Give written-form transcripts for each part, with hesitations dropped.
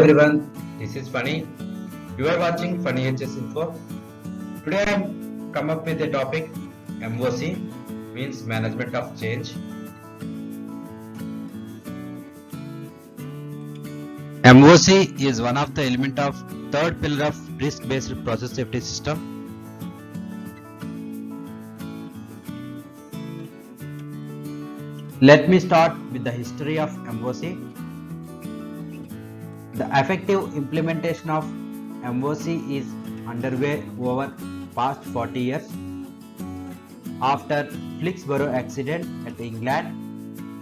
everyone, this is Funny. You are watching Funny HS Info. Today I am come up with a topic MOC means Management of Change. MOC is one of the element of third pillar of risk-based process safety system. Let me start with the history of MOC. The effective implementation of MOC is underway over past 40 years. After Flixborough accident at England,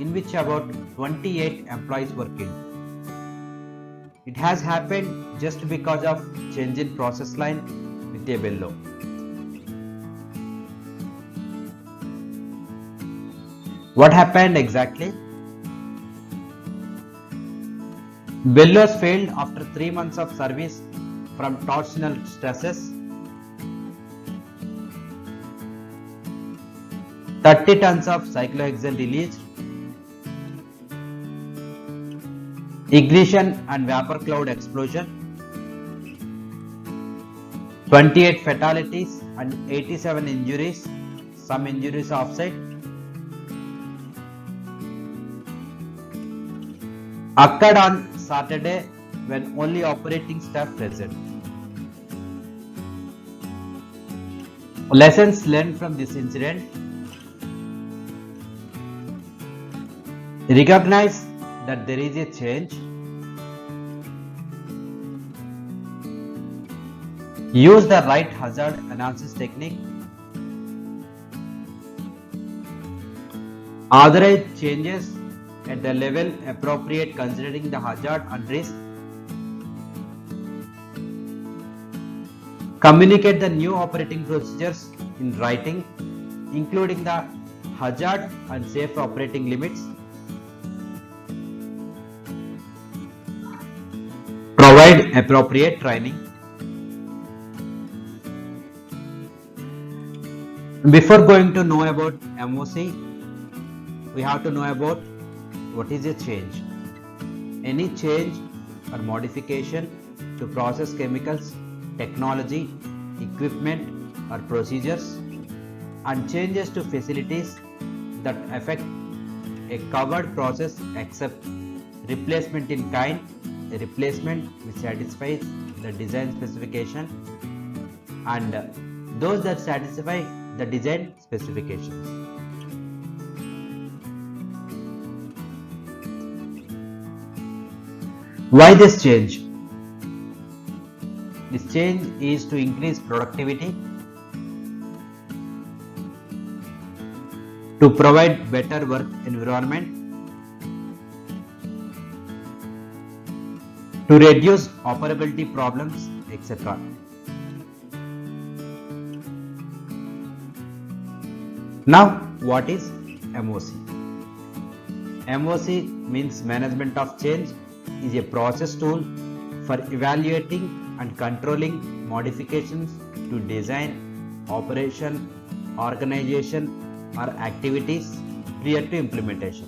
in which about 28 employees were killed. It has happened just because of change in process line with a bellow. What happened exactly? Bellows failed after 3 months of service from torsional stresses. 30 tons of cyclohexane released. Ignition and vapor cloud explosion. 28 fatalities and 87 injuries, some injuries offsite. Occurred on Saturday when only operating staff present. Lessons learned from this incident. Recognize that there is a change. Use the right hazard analysis technique. Authorize changes at the level appropriate considering the hazard and risk. Communicate the new operating procedures in writing, including the hazard and safe operating limits. Provide appropriate training. Before going to know about MOC, we have to know about what is a change. Any change or modification to process chemicals, technology, equipment or procedures, and changes to facilities that affect a covered process except replacement in kind, a replacement which satisfies the design specification, and those that satisfy the design specifications. Why this change? This change is to increase productivity, to provide better work environment, to reduce operability problems, etc. Now, what is MOC? MOC means Management of Change is a process tool for evaluating and controlling modifications to design, operation, organization or activities prior to implementation.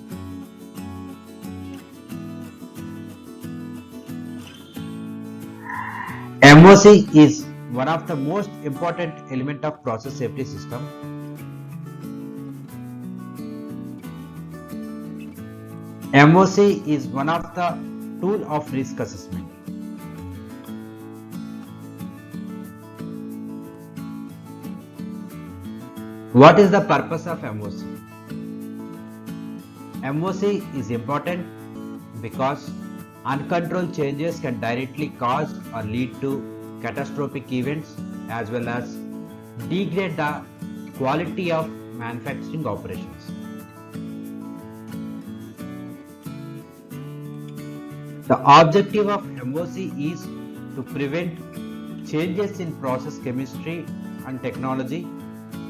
MOC is one of the most important element of process safety system. MOC is one of the tool of risk assessment. What is the purpose of MOC? MOC is important because uncontrolled changes can directly cause or lead to catastrophic events as well as degrade the quality of manufacturing operations. The objective of MOC is to prevent changes in process chemistry and technology,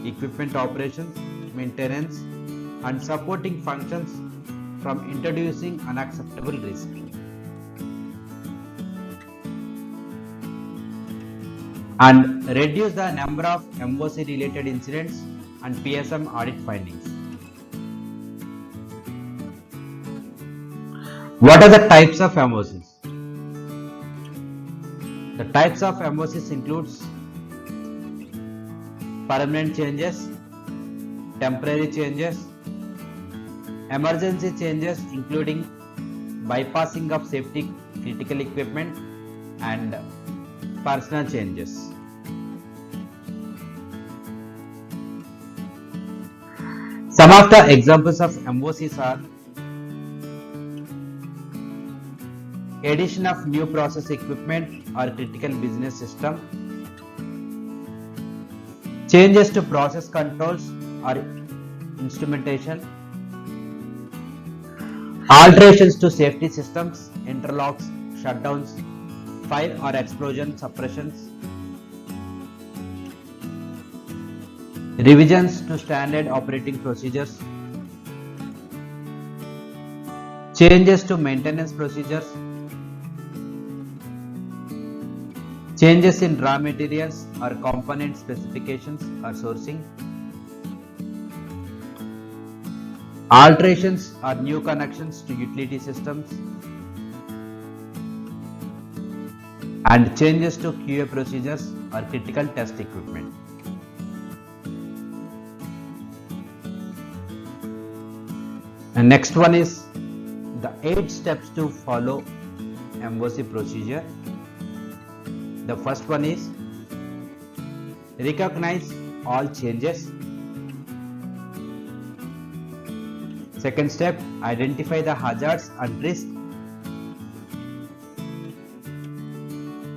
equipment operations, maintenance, and supporting functions from introducing unacceptable risk. And reduce the number of MOC related incidents and PSM audit findings. What are the types of MOCs? Types of MOCs includes permanent changes, temporary changes, emergency changes including bypassing of safety critical equipment, and personal changes. Some of the examples of MOCs are addition of new process equipment or critical business system, changes to process controls or instrumentation, alterations to safety systems, interlocks, shutdowns, fire or explosion suppressions, revisions to standard operating procedures, changes to maintenance procedures, changes in raw materials or component specifications or sourcing, alterations or new connections to utility systems, and changes to QA procedures or critical test equipment. And next one is the 8 steps to follow MOC procedure. The first one is recognize all changes. Second step, identify the hazards and risks.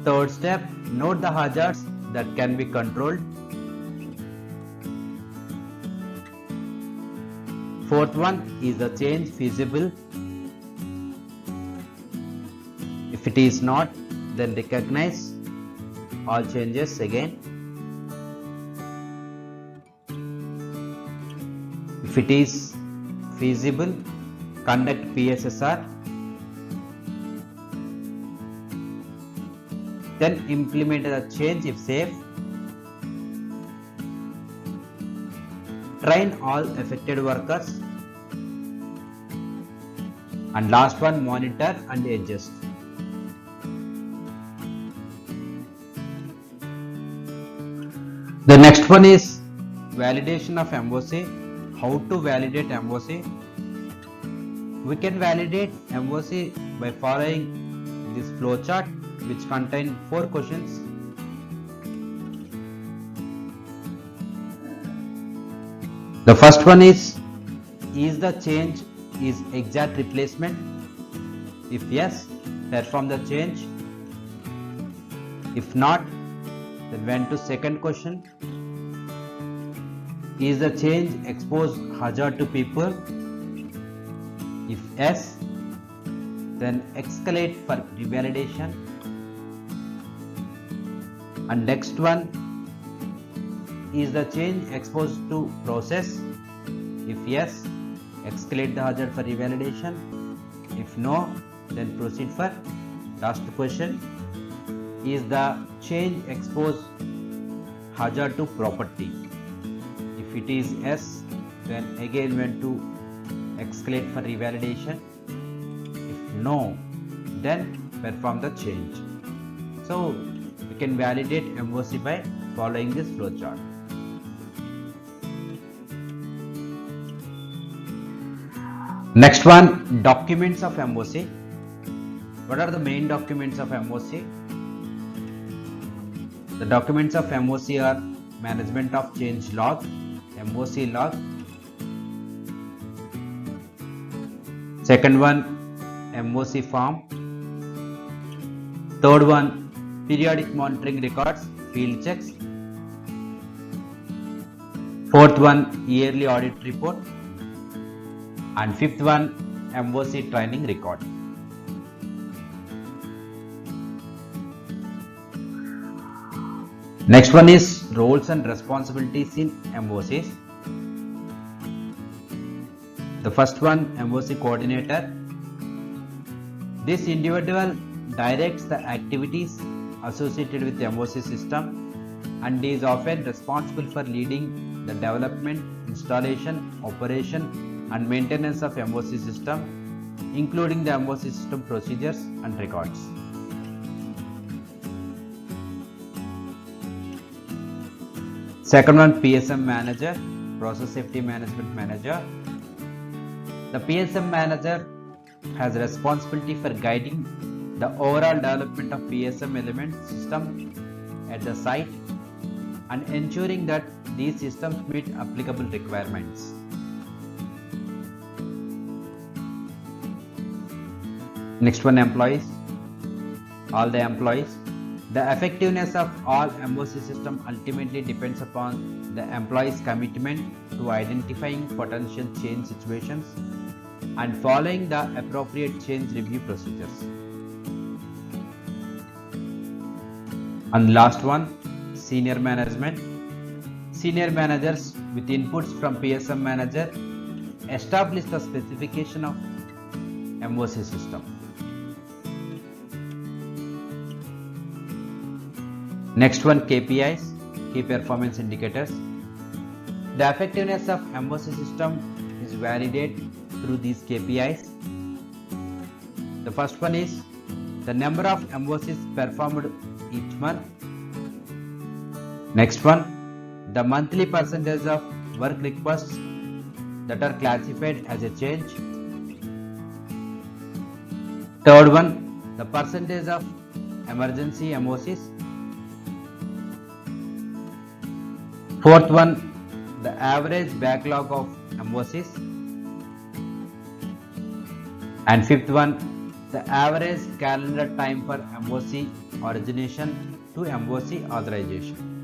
Third step, note the hazards that can be controlled. Fourth one, is the change feasible? If it is not, then recognize all changes again. If it is feasible, conduct PSSR. Then implement the change if safe. Train all affected workers. And last one, monitor and adjust. The next one is validation of MOC. How to validate MOC? We can validate MOC by following this flowchart, which contain 4 questions. The first one is the change is exact replacement? If yes, perform the change. If not, then went to second question. Is the change expose hazard to people? If yes, then escalate for revalidation. And next one, is the change exposed to process? If yes, escalate the hazard for revalidation. If no, then proceed for last question. Is the change exposed hazard to property? If it is yes, then again went to escalate for revalidation. If no, then perform the change. So we can validate MOC by following this flowchart. Next one, documents of MOC. What are the main documents of MOC? The documents of MOC are management of change log, MOC log. Second one, MOC form. Third one, periodic monitoring records, field checks. Fourth one, yearly audit report. And fifth one, MOC training record. Next one is roles and responsibilities in MOCs. The first one, MOC coordinator. This individual directs the activities associated with the MOC system and is often responsible for leading the development, installation, operation and maintenance of MOC system, including the MOC system procedures and records. Second one, PSM manager, process safety management manager. The PSM manager has responsibility for guiding the overall development of PSM element system at the site and ensuring that these systems meet applicable requirements. Next one, employees. All the employees. The effectiveness of all MOC system ultimately depends upon the employees' commitment to identifying potential change situations and following the appropriate change review procedures. And last one, senior management. Senior managers with inputs from PSM manager establish the specification of MOC system. Next one, KPIs, key performance indicators. The effectiveness of MOC system is validated through these KPIs. The first one is the number of MOCs performed each month. Next one, the monthly percentage of work requests that are classified as a change. Third one, the percentage of emergency MOCs. Fourth one, the average backlog of MOCs. And fifth one, the average calendar time for MOC origination to MOC authorization.